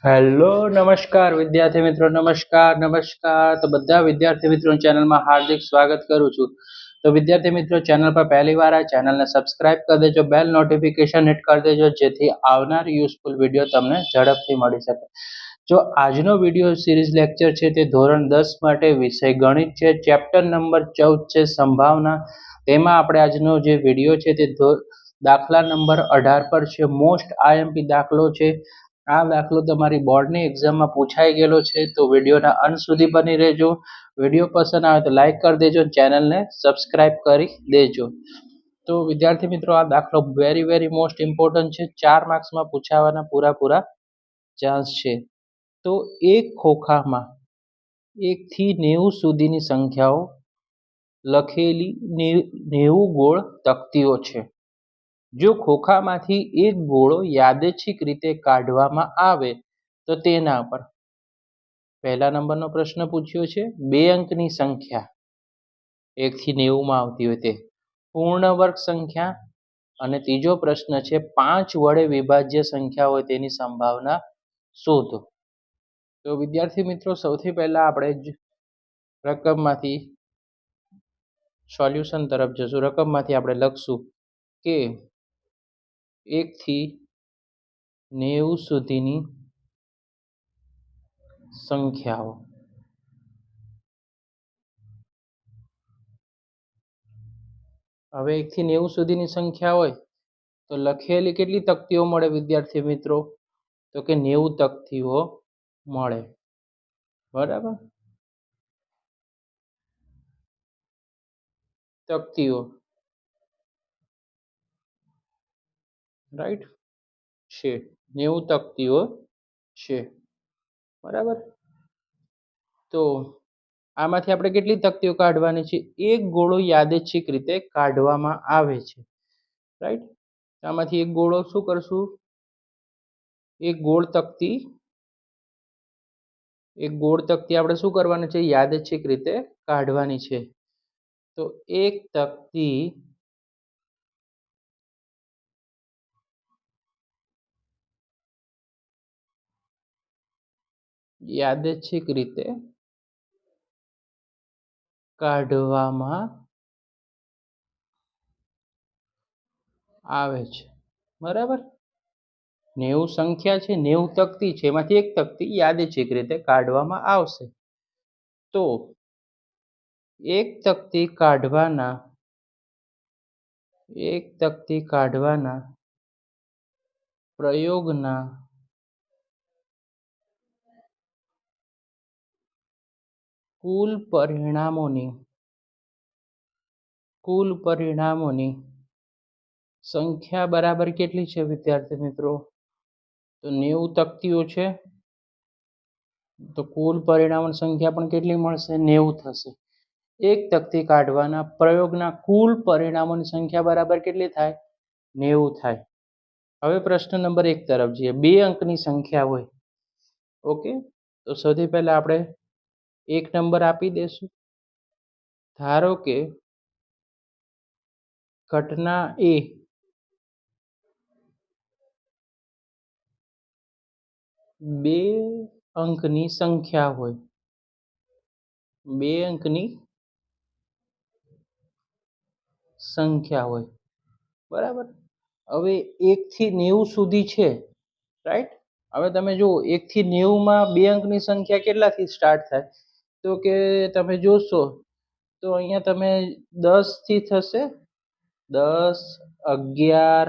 Hello નમસ્કાર વિદ્યાર્થી મિત્રો, નમસ્કાર. તો બધા વિદ્યાર્થી મિત્રો ચેનલમાં હાર્દિક સ્વાગત કરું છું. તો વિદ્યાર્થી મિત્રો, ચેનલ પર પહેલી વાર આ ચેનલને સબસ્ક્રાઇબ કરી દેજો, બેલ નોટિફિકેશન હિટ કરી દેજો, જેથી આવનાર યુઝફુલ વિડીયો તમને ઝડપથી મળી શકે. જો આજનો વિડીયો સિરીઝ લેક્ચર છે તે ધોરણ 10 માટે વિષય ગણિત છે, ચેપ્ટર નંબર 14 છે સંભાવના. તેમાં આપણે આજનો જે વિડીયો છે તે દાખલા નંબર 18 પર છે. મોસ્ટ આઈએમપી દાખલો છે. આ દાખલો તમારી બોર્ડની એક્ઝામમાં પૂછાઈ ગયેલો છે. તો વિડીયોના અંત સુધી બની રહેજો. વિડીયો પસંદ આવે તો લાઈક કરી દેજો, ચેનલને સબસ્ક્રાઇબ કરી દેજો. તો વિદ્યાર્થી મિત્રો, આ દાખલો વેરી મોસ્ટ ઇમ્પોર્ટન્ટ છે. 4 માર્ક્સમાં પૂછાવાના પૂરા ચાન્સ છે. તો એક ખોખામાં 1 થી 90 સુધીની સંખ્યાઓ લખેલી 90 ગોળ તકતીઓ છે. જો ખોખામાંથી એક ગોળો યાદચ્છિક રીતે કાઢવામાં આવે તો તેના પર પહેલા નંબરનો પ્રશ્ન પૂછ્યો છે. 2 અંકની સંખ્યા 1 થી 90 માં આવતી હોય તે પૂર્ણ વર્ગ સંખ્યા, અને ત્રીજો પ્રશ્ન છે 5 વડે વિભાજ્ય સંખ્યા હોય તેની સંભાવના શોધો. તો વિદ્યાર્થી મિત્રો, સૌથી પહેલા આપણે રકમમાંથી સોલ્યુશન તરફ જશું. રકમમાંથી આપણે લખશું કે 1 થી 90 સુધીની સંખ્યાઓ. હવે 1 થી 90 સુધીની સંખ્યા હોય તો લખેલી કેટલી તકતીઓ મળે વિદ્યાર્થી મિત્રો? તો કે 90 તકતીઓ મળે. બરાબર, તકતીઓ, રાઈટ, છે 90 તકતીઓ છે. બરાબર, તો આમાંથી આપણે કેટલી તકતીઓ કાઢવાની છે? એક ગોળો યાદચ્છિક રીતે કાઢવામાં આવે છે, રાઈટ. આમાંથી એક ગોળો શું કરશું? એક ગોળ તકતી આપણે શું કરવાની છે? યાદચ્છિક રીતે કાઢવાની છે. તો એક તકતી યાદચ્છિક રીતે કાઢવામાં આવે છે. બરાબર, 90 સંખ્યા છે, 90 તકતી છે, એમાંથી એક તકતી યાદચ્છિક રીતે કાઢવામાં આવશે. તો એક તકતી કાઢવાના પ્રયોગના કુલ પરિણામોની સંખ્યા બરાબર કેટલી છે વિદ્યાર્થી મિત્રો? તો 90 તકતીઓ છે, તો કુલ પરિણામોની સંખ્યા પણ કેટલી મળશે? 90 થશે. એક તકતી કાઢવાના પ્રયોગના કુલ પરિણામોની સંખ્યા બરાબર કેટલી થાય? 90 થાય. હવે પ્રશ્ન નંબર 1 તરફ જઈએ. 2 અંકની સંખ્યા હોય, ઓકે. તો સૌથી પહેલા આપણે એક નંબર આપી દેશું. ધારો કે ઘટના A 2 અંકની સંખ્યા હોય. 2 અંકની સંખ્યા હોય, બરાબર. હવે 1 થી 90 સુધી છે, રાઈટ. હવે તમે જુઓ, 1 થી 90 માં 2 અંકની સંખ્યા કેટલાથી સ્ટાર્ટ થાય? તો કે તમે જોશો તો અહીંયા તમે 10 થી થશે, 10, 11,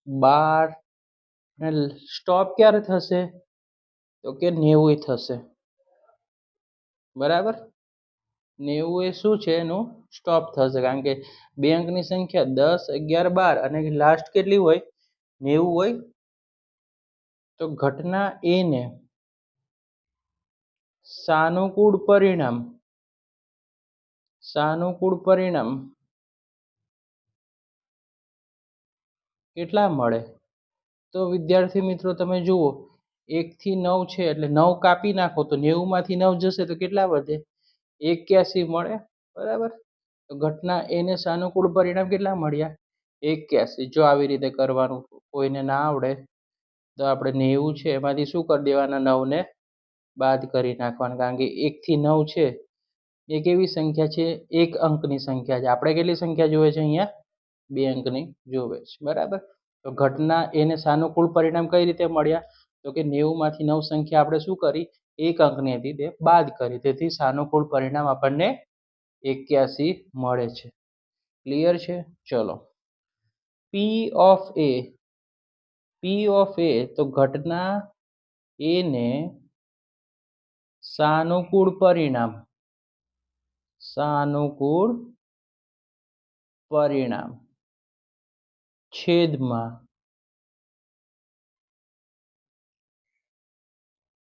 12, અને સ્ટોપ ક્યારે થશે? તો કે 90 થશે. બરાબર, 90 એ શું છે? એનું સ્ટોપ થશે, કારણ કે 2 અંકની સંખ્યા 10, 11, 12 અને લાસ્ટ કેટલી હોય? 90 હોય. તો ઘટના A ને સાનુકૂળ પરિણામ કેટલા મળે? તો વિદ્યાર્થી મિત્રો, તમે જુઓ, 1 થી 9 છે એટલે 9 કાપી નાખો તો 90 માંથી 9 જશે તો કેટલા વધે? 81 મળે. બરાબર, તો ઘટના A ને સાનુકૂળ પરિણામ કેટલા મળ્યા? 81. જો આવી રીતે કરવાનું કોઈને ના આવડે તો આપણે 90 છે એમાંથી શું કરી દેવાના, 9 ને બાદ કરી નાખવાના, કારણ કે 1 થી 9 છે એ કેવી સંખ્યા છે, એક અંકની સંખ્યા છે. આપણે કેટલી સંખ્યા જોવે છે અહીંયા, 2 અંકની જોવે છે, બરાબર. તો ઘટના એને સાનુકૂળ પરિણામ કઈ રીતે મળ્યા, તો કે 90 માંથી 9 સંખ્યા આપણે શું કરી, એક અંકની હતી તે બાદ કરી, તેથી સાનુકૂળ પરિણામ આપણને 81 મળે છે. ક્લિયર છે? ચલો, પી ઓફ એ, પી ઓફ એ, તો ઘટના એ ને સાનુકૂળ પરિણામ, સાનુકૂળ પરિણામ છેદમાં,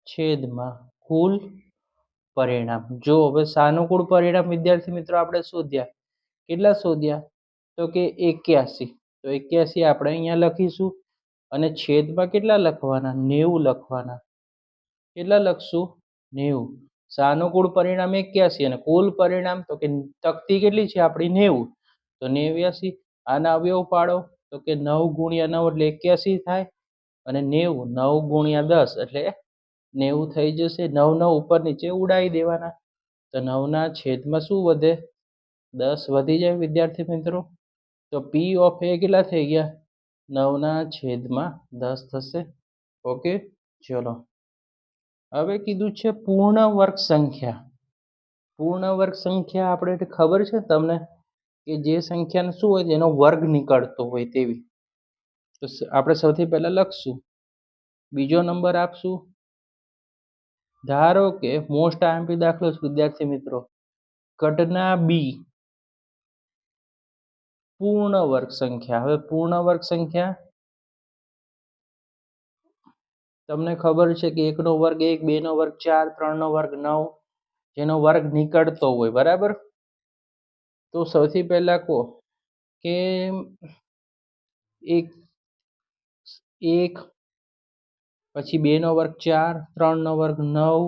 છેદમાં કુલ પરિણામ. જો હવે સાનુકૂળ પરિણામ વિદ્યાર્થી મિત્રો આપણે શોધ્યા, કેટલા શોધ્યા, તો કે 81. તો 81 આપણે અહીંયા લખીશું અને છેદમાં કેટલા લખવાના, 90 લખવાના. કેટલા લખશું, 90. સાનુકૂળ પરિણામ 81 અને કુલ પરિણામ તો કે તકતી કેટલી છે આપણી, 90. તો 89. આના અવયવ પાડો, તો કે 9 ગુણ્યા 9 એટલે 81 થાય, અને 90 9 ગુણ્યા 10 એટલે 90 થઈ જશે. 9 9 ઉપર નીચે ઉડાવી દેવાના, તો 9 ના છેદમાં શું વધે, 10 વધી જાય વિદ્યાર્થી મિત્રો. તો પી ઓફ એ કેટલા થઈ ગયા, 9 ના છેદમાં 10 થશે. ઓકે, ચલો. હવે કીધું છે પૂર્ણ વર્ગ સંખ્યા. પૂર્ણ વર્ગ સંખ્યા આપણે ખબર છે તમને, કે જે સંખ્યાને શું હોય એનો વર્ગ નીકળતો હોય તેવી. તો આપણે સૌથી પહેલા લખશું, બીજો નંબર આપશું. ધારો કે મોસ્ટ આઈએમપી દાખલો છે વિદ્યાર્થી મિત્રો, ઘટના બી પૂર્ણ વર્ગ સંખ્યા. હવે પૂર્ણ વર્ગ સંખ્યા તમને ખબર છે કે 1 નો વર્ગ 1, 2 નો વર્ગ 4, 3 નો વર્ગ 9, જેનો વર્ગ નીકળતો હોય, બરાબર. તો સૌથી પહેલા કહો કે 1 પછી 2 નો વર્ગ 4, 3 નો વર્ગ 9,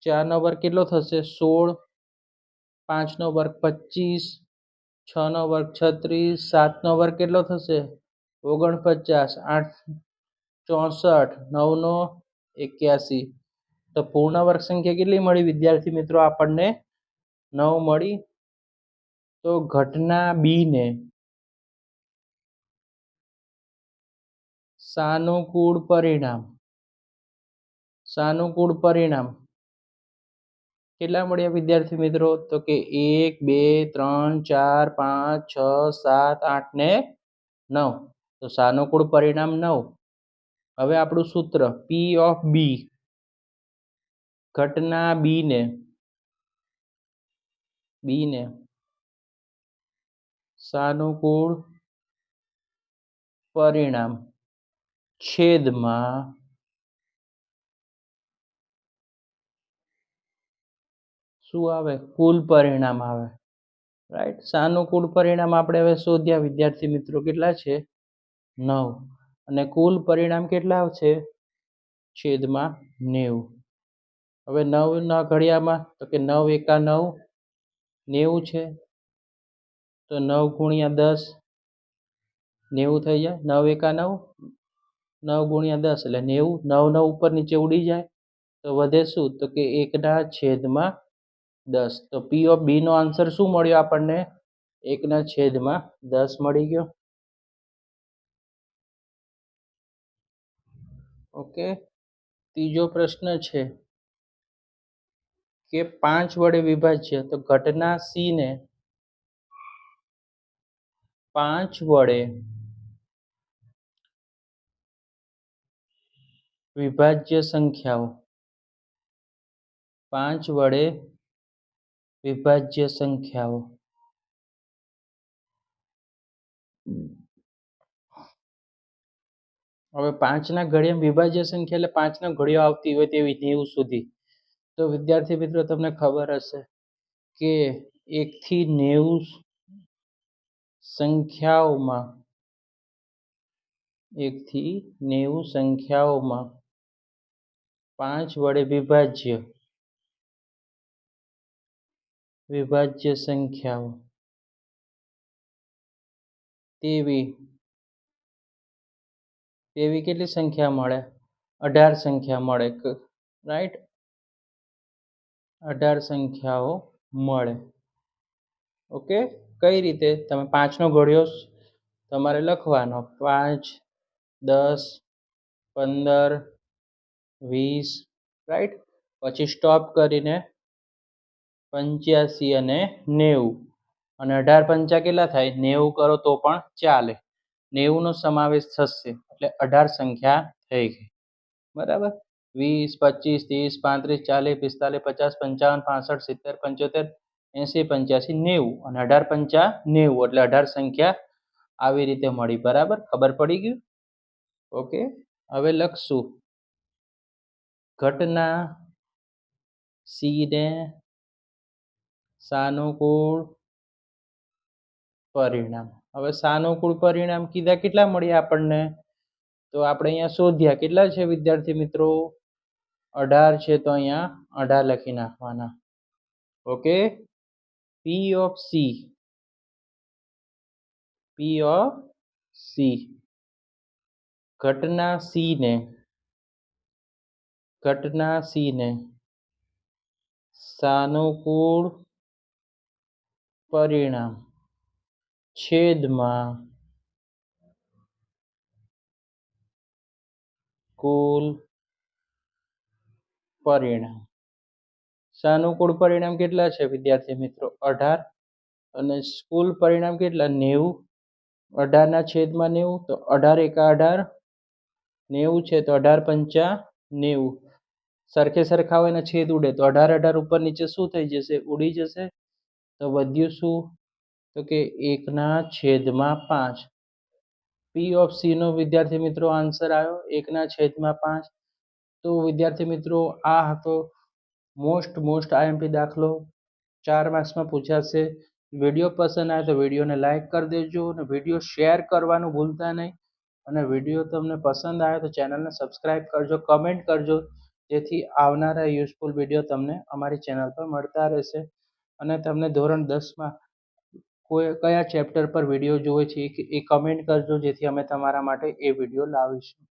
4 નો વર્ગ કેટલો થશે, 16, 5 નો વર્ગ 25, 6 નો વર્ગ 36, 7 નો વર્ગ કેટલો થશે, 49, 8 64, 9 નો 81. તો પૂર્ણ વર્ગ સંખ્યા કેટલી મળી વિદ્યાર્થી મિત્રો આપણને, 9 મળી. તો ઘટના બી ને સાનુકૂળ પરિણામ, સાનુકૂળ પરિણામ કેટલા મળ્યા વિદ્યાર્થી મિત્રો, તો કે 1 2 3 4 5 6 7 8 ને 9. તો સાનુકૂળ પરિણામ 9. હવે આપણું સૂત્ર પી ઓફ બી, ઘટના બી ને સાનુકૂળ પરિણામ છેદમાં શું આવે, કુલ પરિણામ આવે, રાઈટ. સાનુકૂળ પરિણામ આપણે હવે શોધ્યા વિદ્યાર્થી મિત્રો, કેટલા છે, 9, અને કુલ પરિણામ કેટલા આવશે, છેદમાં 90. હવે 9 ના ઘડિયામાં, તો કે 9 એકા 9, 90 છે. તો 9 ગુણ્યા 10 90 થઈ જાય, 9 એકા 9, 9 ગુણ્યા 10 એટલે 90. 9 9 ઉપર નીચે ઉડી જાય, તો વધે શું, તો કે 1 ના છેદમાં 10. તો પી ઓફ બી નો આન્સર શું મળ્યો આપણને, 1 ના છેદમાં 10 મળી ગયો. ઓકે. ત્રીજો પ્રશ્ન છે કે 5 વડે વિભાજ્ય, તો ઘટના સી ને 5 વડે વિભાજ્ય સંખ્યાઓ, 5 વડે વિભાજ્ય સંખ્યાઓ. હવે 5 ના ઘડિયામાં વિભાજ્ય સંખ્યા એટલે 5 ના ઘડિયો આવતી હોય તેવી 90 સુધી. તો વિદ્યાર્થી મિત્રો તમને ખબર હશે કે 1 થી 90 સંખ્યાઓમાં, 1 થી 90 સંખ્યાઓમાં 5 વડે વિભાજ્ય સંખ્યાઓ તેવી એવી કેટલી સંખ્યા મળે? 18 સંખ્યા મળે, રાઈટ? 18 સંખ્યાઓ મળે. ઓકે, કઈ રીતે? તમે 5નો ઘડિયો તમારે લખવાનો, 5, 10, 15, 20, રાઈટ? પછી સ્ટોપ કરીને 85 અને 90, અને 18 પંચા કેટલા થાય? 90 કરો તો પણ ચાલે. 90 નો સમાવેશ થશે એટલે 18 સંખ્યા થઈ ગઈ. બરાબર? 20, 25, 30, 35, 40, 45, 50, 55, 60, 70, 75, 80, 85, 90 અને 18 પંચા 90 એટલે 18 સંખ્યા આવી રીતે મળી. બરાબર? ખબર પડી ગયું? ઓકે, હવે લખશું ઘટના સી ને સાનુકૂળ પરિણામ. હવે સાનુકૂળ પરિણામ કીધા કેટલા મળ્યા આપણને? તો આપણે અહીંયા શોધ્યા. કેટલા છે વિદ્યાર્થી મિત્રો? 18 છે, તો અહીંયા 18 લખી નાખવાના. ઓકે, P of C ઘટના C ને સાનુકૂળ પરિણામ છેદમાં કુલ પરિણામ. સાનુકૂળ પરિણામ કેટલા છે વિદ્યાર્થી મિત્રો? 18, અને કુલ પરિણામ કેટલા? 90. 18 ના છેદમાં 90, તો 18 એકા 18, 90 છે, તો 18 પંચા 90. સરખે સરખા હોય ને છેદ ઉડે તો 18 18 ઉપર નીચે શું થઈ જશે? ઉડી જશે. તો વધ્યું શું? તો કે 1/5. P of C નો વિદ્યાર્થી મિત્રો આન્સર આવ્યો 1/5. તો વિદ્યાર્થી મિત્રો આ હતો મોસ્ટ IMP દાખલો, 4 માર્ક્સમાં પૂછાશે. વિડીયો પસંદ આવે તો વિડીયોને લાઈક કરી દેજો અને વિડીયો શેર કરવાનું ભૂલતા નહીં. અને વિડીયો તમને પસંદ આવે તો ચેનલને સબસ્ક્રાઈબ કરજો, કમેન્ટ કરજો, જેથી આવનારા યુઝફુલ વિડીયો તમને અમારી ચેનલ પર મળતા રહેશે. અને તમને ધોરણ 10માં કયા ચેપ્ટર પર વિડીયો જોવે છે એ કમેન્ટ કરજો, જેથી અમે તમારા માટે એ વિડીયો લાવીશું.